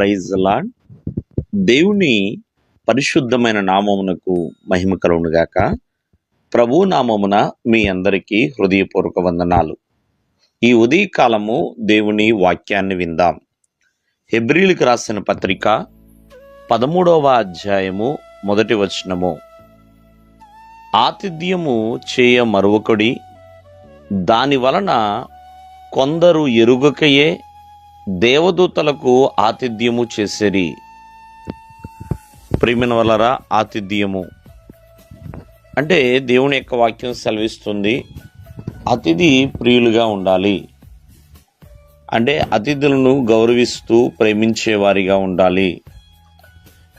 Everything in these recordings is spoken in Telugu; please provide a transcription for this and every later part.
Praise lord. దేవుని పరిశుద్ధమైన నామమునకు మహిమ కలుగునుగాక. ప్రభు నామమున మీ అందరికీ హృదయపూర్వక వందనాలు. ఈ ఉదయకాలము దేవుని వాక్యాన్ని విందాం. హెబ్రీయులకు రాసిన పత్రిక 13వ అధ్యాయము 1వ వచనము. ఆతిథ్యము చేయ మరువకుడి, దాని వలన కొందరు ఎరుగకయే దేవదూతలకు ఆతిథ్యము చేసిరి. ప్రియమైన వలరా, ఆతిథ్యము అంటే దేవుని యొక్క వాక్యం సెలవిస్తుంది, అతిథి ప్రియులుగా ఉండాలి. అంటే అతిథులను గౌరవిస్తూ ప్రేమించేవారిగా ఉండాలి.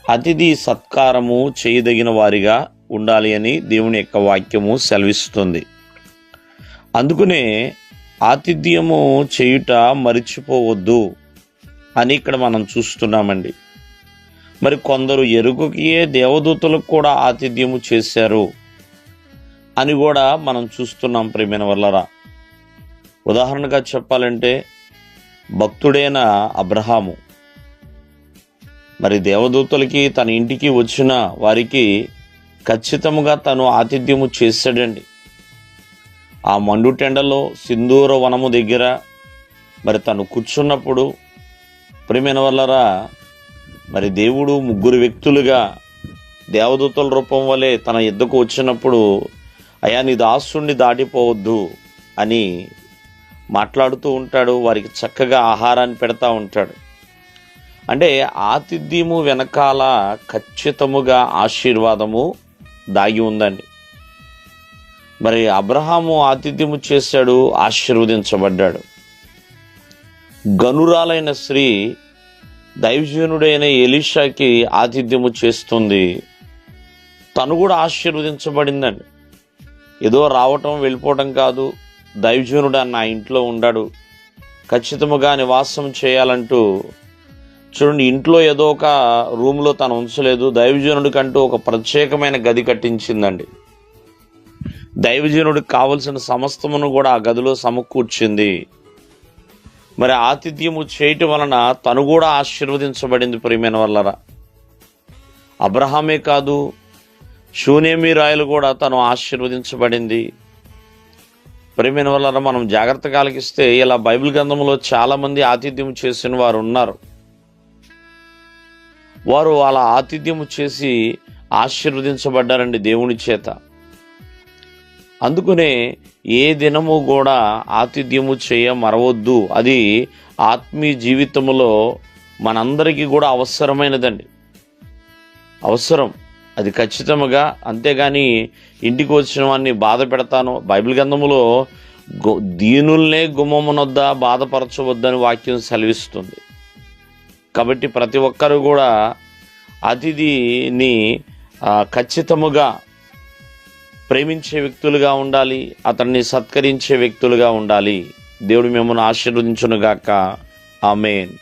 అతిథి సత్కారము చేయదగిన వారిగా ఉండాలి అని దేవుని యొక్క వాక్యము సెలవిస్తుంది. అందుకనే ఆతిథ్యము చేయుట మరిచిపోవద్దు అని ఇక్కడ మనం చూస్తున్నామండి. మరి కొందరు ఎరుకకే దేవదూతలకు కూడా ఆతిథ్యము చేశారు అని కూడా మనం చూస్తున్నాం. ప్రియమైన వల్లరా, ఉదాహరణగా చెప్పాలంటే భక్తుడైన అబ్రహాము మరి దేవదూతలకి తన ఇంటికి వచ్చిన వారికి ఖచ్చితంగా తను ఆతిథ్యము చేశాడండి. ఆ మండుటెండలో సింధూర వనము దగ్గర మరి తను కూర్చున్నప్పుడు ప్రియమైన వల్లరా, మరి దేవుడు ముగ్గురు వ్యక్తులుగా దేవదూతల రూపం వలె తన యుద్ధకు వచ్చినప్పుడు, అయ్యా నీ దాసుణ్ణి దాటిపోవద్దు అని మాట్లాడుతూ ఉంటాడు. వారికి చక్కగా ఆహారాన్ని పెడతా ఉంటాడు. అంటే ఆతిథ్యము వెనకాల ఖచ్చితముగా ఆశీర్వాదము దాగి ఉందండి. మరి అబ్రహాము ఆతిథ్యము చేశాడు, ఆశీర్వదించబడ్డాడు. గనురాలైన స్త్రీ దైవజనుడైన ఎలీషాకి ఆతిథ్యము చేస్తుంది, తను కూడా ఆశీర్వదించబడిందండి. ఏదో రావటం వెళ్ళిపోవటం కాదు, దైవజనుడు అన్న ఇంట్లో ఉన్నాడు, ఖచ్చితముగా నివాసం చేయాలంటూ చూడండి, ఇంట్లో ఏదో ఒక రూమ్లో తను ఉంచలేదు, దైవజనుడికంటూ ఒక ప్రత్యేకమైన గది కట్టించిందండి. దైవజనుడికి కావలసిన సమస్తమును కూడా ఆ గదిలో సమకూర్చింది. మరి ఆతిథ్యము చేయటం వలన తను కూడా ఆశీర్వదించబడింది. ప్రియమైన వల్లరా, అబ్రహామే కాదు, షూనేమి రాయలు కూడా తను ఆశీర్వదించబడింది. ప్రియమైన వల్లరా, మనం జాగ్రత్తగా ఆలకిస్తే ఇలా బైబిల్ గ్రంథంలో చాలామంది ఆతిథ్యం చేసిన వారు ఉన్నారు. వారు అలా ఆతిథ్యము చేసి ఆశీర్వదించబడ్డారండి దేవుని చేత. అందుకనే ఏ దినము కూడా ఆతిథ్యము చేయ మరవద్దు. అది ఆత్మీయ జీవితంలో మనందరికీ కూడా అవసరమైనదండి, అవసరం అది ఖచ్చితంగా. అంతేగాని ఇంటికి వచ్చిన వాడిని బాధ పెడతాను, బైబిల్ గ్రంథములో దీనుల్నే గుమ్మమునొద్ద బాధపరచవద్దని వాక్యం సెలవిస్తుంది. కాబట్టి ప్రతి ఒక్కరు కూడా అతిథిని ఖచ్చితముగా ప్రేమించే వ్యక్తులుగా ఉండాలి, అతన్ని సత్కరించే వ్యక్తులుగా ఉండాలి. దేవుడు మిమ్మల్ని ఆశీర్వదించునుగాక. ఆమేన్.